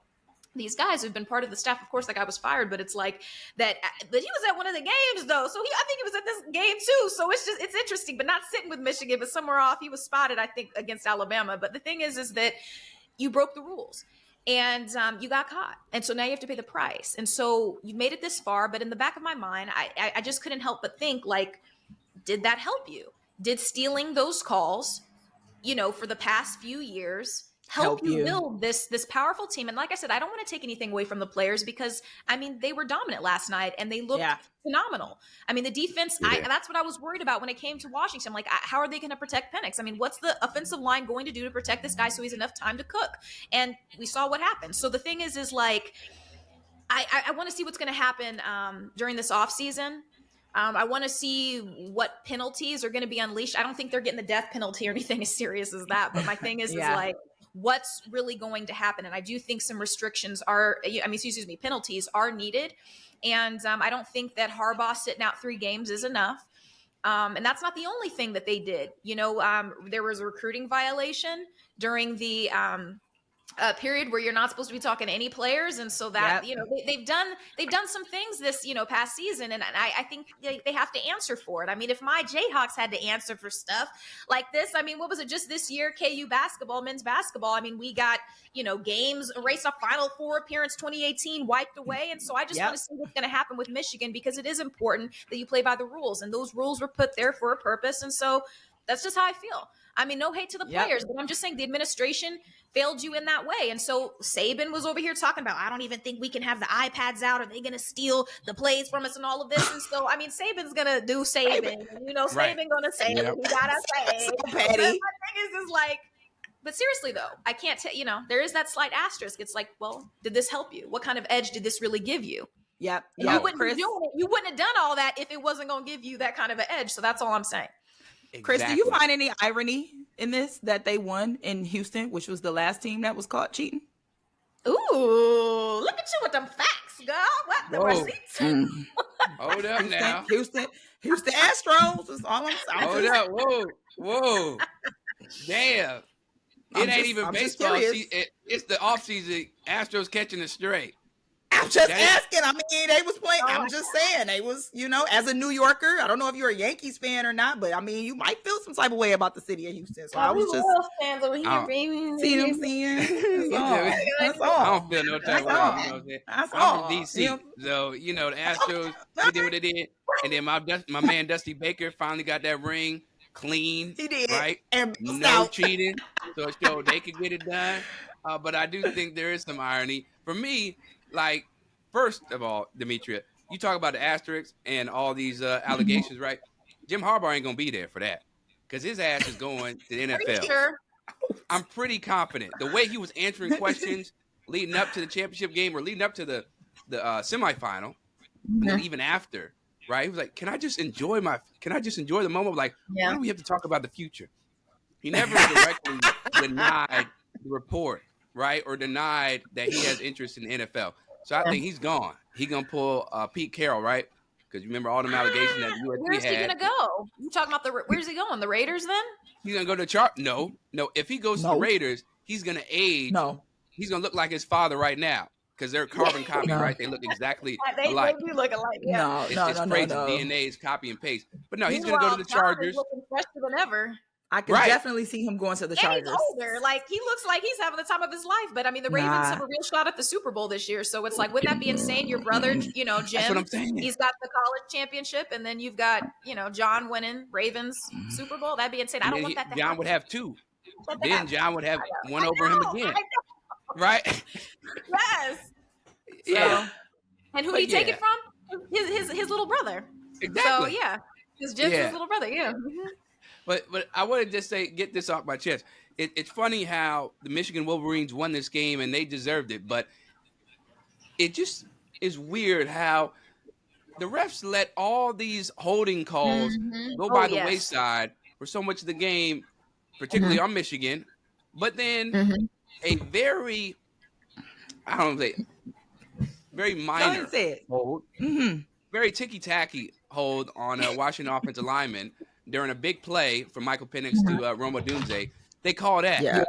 these guys who've been part of the staff, of course, the guy was fired, but it's like that. But he was at one of the games though. So I think he was at this game too. So it's interesting, but not sitting with Michigan, but somewhere off. He was spotted, I think, against Alabama. But the thing is that you broke the rules. And you got caught. And so now you have to pay the price. And so you made it this far. But in the back of my mind, I just couldn't help but think, like, did that help you? Did stealing those calls, for the past few years help you build this powerful team? And like I said, I don't want to take anything away from the players because, they were dominant last night and they looked phenomenal. The defense, that's what I was worried about when it came to Washington. Like, how are they going to protect Penix? What's the offensive line going to do to protect this guy so he's enough time to cook? And we saw what happened. So the thing is like, I want to see what's going to happen during this offseason. I want to see what penalties are going to be unleashed. I don't think they're getting the death penalty or anything as serious as that. But my thing is like, what's really going to happen? And I do think some restrictions penalties are needed. And I don't think that Harbaugh sitting out 3 games is enough. And that's not the only thing that they did. There was a recruiting violation during the period where you're not supposed to be talking to any players. And so that, they've done some things this, past season. And I think they have to answer for it. If my Jayhawks had to answer for stuff like this, what was it just this year? KU basketball, men's basketball. We got, games, erased a Final Four appearance 2018 wiped away. And so I just want to see what's going to happen with Michigan because it is important that you play by the rules. And those rules were put there for a purpose. And so that's just how I feel. No hate to the players, but I'm just saying the administration failed you in that way. And so Saban was over here talking about, I don't even think we can have the iPads out. Are they going to steal the plays from us and all of this? And so, Saban's going to do Saban. Saban going to say what he got to say. So petty. My thing is like, but seriously though, I can't tell, there is that slight asterisk. It's like, well, did this help you? What kind of edge did this really give you? Yep. You wouldn't have done all that if it wasn't going to give you that kind of an edge. So that's all I'm saying. Exactly. Chris, do you find any irony in this that they won in Houston, which was the last team that was caught cheating? Ooh, look at you with them facts, girl. What the receipts? Hold up now. Houston Astros is all I'm saying. Hold up. Whoa. Damn. It ain't even baseball. It's the offseason. Astros catching it straight. I'm just asking. I mean, they was playing. I'm just saying they was, as a New Yorker, I don't know if you're a Yankees fan or not, but I mean, you might feel some type of way about the city of Houston. So I was just fans over here, baby. See what I'm saying? That's all. I don't feel no type of way. You know what I'm saying? I'm from DC, so the Astros they did what they did, and then my man Dusty Baker finally got that ring clean. He did, right? And no cheating, so it showed they could get it done. But I do think there is some irony for me. Like, first of all, Demetria, you talk about the asterisks and all these allegations, right? Jim Harbaugh ain't going to be there for that because his ass is going to the NFL. Sure. I'm pretty confident. The way he was answering questions leading up to the championship game or leading up to the semifinal, and then even after, right? He was like, can I just enjoy the moment? Like, why do we have to talk about the future? He never directly denied the report, right? Or denied that he has interest in the NFL. So I think he's gone. He's going to pull Pete Carroll, right? Because you remember all the allegations that USC had. Where's he going to go? You talking about where's he going? The Raiders then? He's going to go to No. If he goes to the Raiders, he's going to age. No. He's going to look like his father right now because they're carbon copy, right? They look exactly alike. They do look alike, It's crazy. DNA is copy and paste. But no, he's going to go to the Chargers. Looking fresher than ever. I can definitely see him going to the Chargers. And he's older. Like, he looks like he's having the time of his life. But, I mean, the Ravens have a real shot at the Super Bowl this year. So it's like, wouldn't that be insane? Your brother, Jim, that's what I'm saying. He's got the college championship. And then you've got, John winning Ravens Super Bowl. That'd be insane. I don't want that to happen. John would have two. Then John would have one over him again. Right? Yes. Yeah. So, and who did he take it from? His little brother. Exactly. So, yeah. It's Jim's his little brother. Yeah. But I want to just get this off my chest. It's funny how the Michigan Wolverines won this game and they deserved it, but it just is weird how the refs let all these holding calls go by the wayside for so much of the game, particularly on Michigan. But then a very, I don't know, very minor hold, very ticky-tacky hold on a Washington offensive lineman during a big play from Michael Penix to Rome Odunze. They call that. Yeah.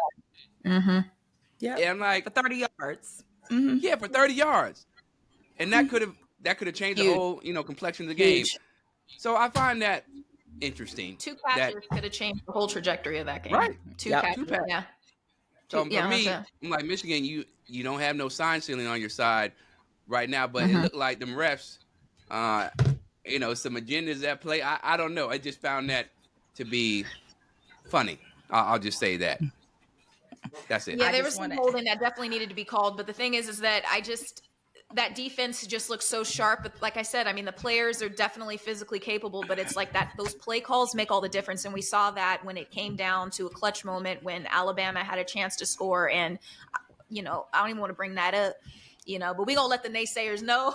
Yeah. And I'm like, for 30 yards. Yeah, for 30 yards. And that could have changed the whole, complexion of the game. So I find that interesting. Two catchers could have changed the whole trajectory of that game. Right. Two catchers. Yeah. So for me, I'm like, Michigan, you don't have no sign stealing on your side right now, but it looked like them refs, some agendas at play. I don't know. I just found that to be funny. I'll just say that. That's it. Yeah, there was some holding that definitely needed to be called. But the thing is that that defense just looks so sharp. But like I said, I mean, the players are definitely physically capable, but it's like that those play calls make all the difference. And we saw that when it came down to a clutch moment when Alabama had a chance to score. And, I don't even want to bring that up, but we going to let the naysayers know.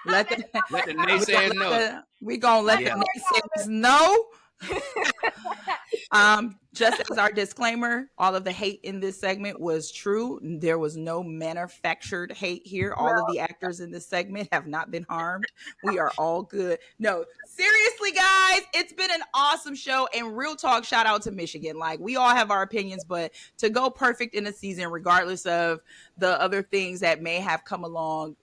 Let the naysayers know. We going to let the naysayers know. Just as our disclaimer, all of the hate in this segment was true. There was no manufactured hate here. All of the actors in this segment have not been harmed. We are all good. No, seriously, guys, it's been an awesome show. And real talk, shout out to Michigan. Like, we all have our opinions, but to go perfect in a season, regardless of the other things that may have come along,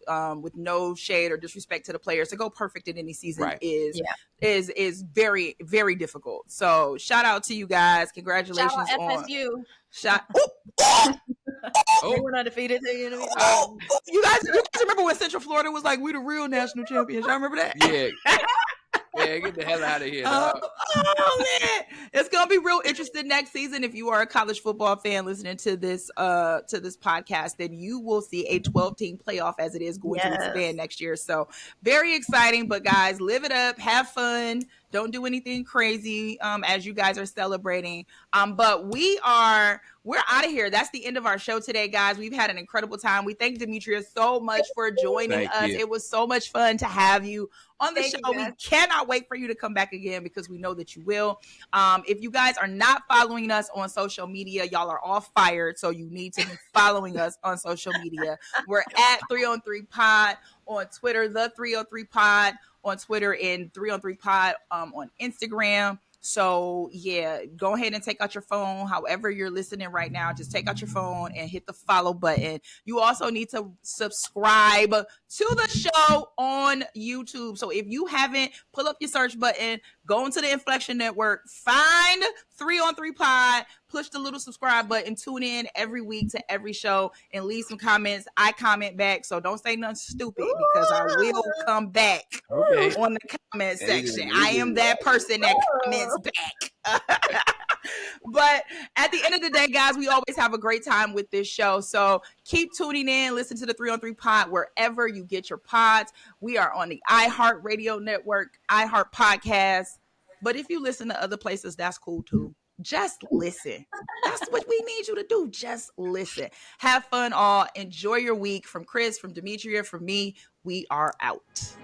with no shade or disrespect to the players, to go perfect in any season is very, very difficult. So shout out to you guys. Congratulations on FSU. They were undefeated. You guys remember when Central Florida was like, we the real national champions? Y'all remember that? Yeah. Yeah, get the hell out of here. Man. It's gonna be real interesting next season. If you are a college football fan listening to this podcast, then you will see a 12-team playoff as it is going to expand next year. So very exciting. But guys, live it up, have fun. Don't do anything crazy as you guys are celebrating. But we're out of here. That's the end of our show today, guys. We've had an incredible time. We thank Demetria so much for joining us. It was so much fun to have you on the show. We cannot wait for you to come back again because we know that you will. If you guys are not following us on social media, y'all are all fired. So you need to be following us on social media. We're at 3on3 Pod on Twitter, the 303 Pod on Twitter, and 3on3 Pod on Instagram. So yeah, go ahead and take out your phone. However you're listening right now, just take out your phone and hit the follow button. You also need to subscribe to the show on YouTube. So if you haven't, pull up your search button, go into the Inflection Network, find 3on3 Pod, push the little subscribe button, tune in every week to every show, and leave some comments. I comment back, so don't say nothing stupid because I will come back on the comment section. I am that person that comments back. But at the end of the day, guys, we always have a great time with this show. So keep tuning in. Listen to the 3on3 Pod wherever you get your pods. We are on the iHeart Radio Network, iHeart Podcast. But if you listen to other places, that's cool too. Just listen. That's what we need you to do. Just listen. Have fun all. Enjoy your week. From Chris, from Demetria, from me, we are out.